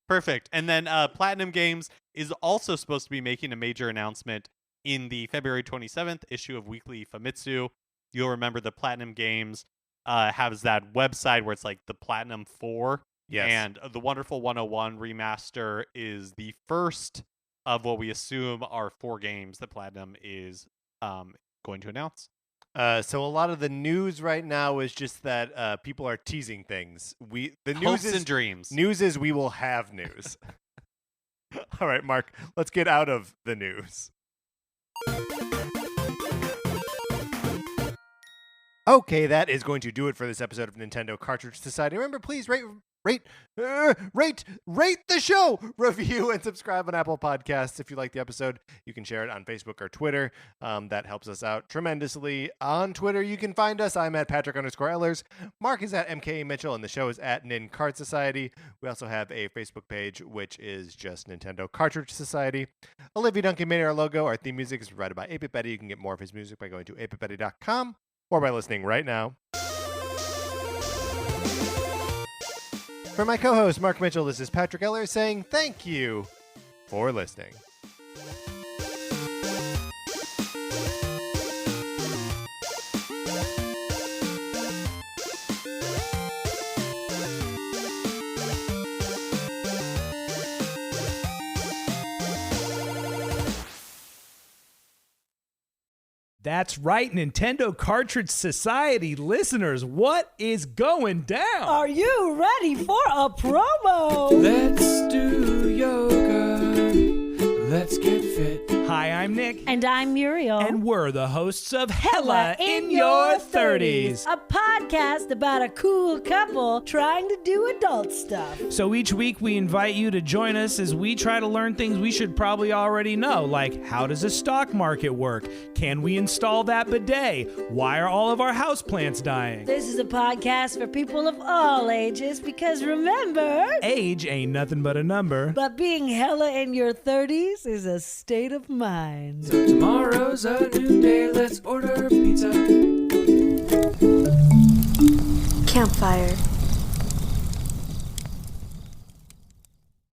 Perfect. And then Platinum Games is also supposed to be making a major announcement in the February 27th issue of Weekly Famitsu. You'll remember the Platinum Games has that website where it's the Platinum 4. Yes. And the Wonderful 101 remaster is the first of what we assume are 4 games that Platinum is going to announce. So a lot of the news right now is just that people are teasing things. Hopes and dreams. News is we will have news. All right, Mark, let's get out of the news. Okay, that is going to do it for this episode of Nintendo Cartridge Society. Remember, please rate the show, review, and subscribe on Apple Podcasts. If you like the episode, you can share it on Facebook or Twitter. That helps us out tremendously. On Twitter, you can find us. I'm at Patrick_Ellers. Mark is at MK Mitchell, and the show is at Nin Cart Society. We also have a Facebook page, which is just Nintendo Cartridge Society. Olivia Duncan made our logo. Our theme music is provided by 8-Bit Betty. You can get more of his music by going to 8bitbetty.com or by listening right now. For my co-host, Mark Mitchell, this is Patrick Ellers saying thank you for listening. That's right, Nintendo Cartridge Society listeners, what is going down? Are you ready for a promo? Let's do yoga. Let's get fit. Hi, I'm Nick. And I'm Muriel. And we're the hosts of Hella in Your 30s. A podcast about a cool couple trying to do adult stuff. So each week we invite you to join us as we try to learn things we should probably already know, like how does a stock market work? Can we install that bidet? Why are all of our houseplants dying? This is a podcast for people of all ages because remember, age ain't nothing but a number. But being hella in your 30s is a state of mind. So tomorrow's a new day, let's order pizza. Campfire.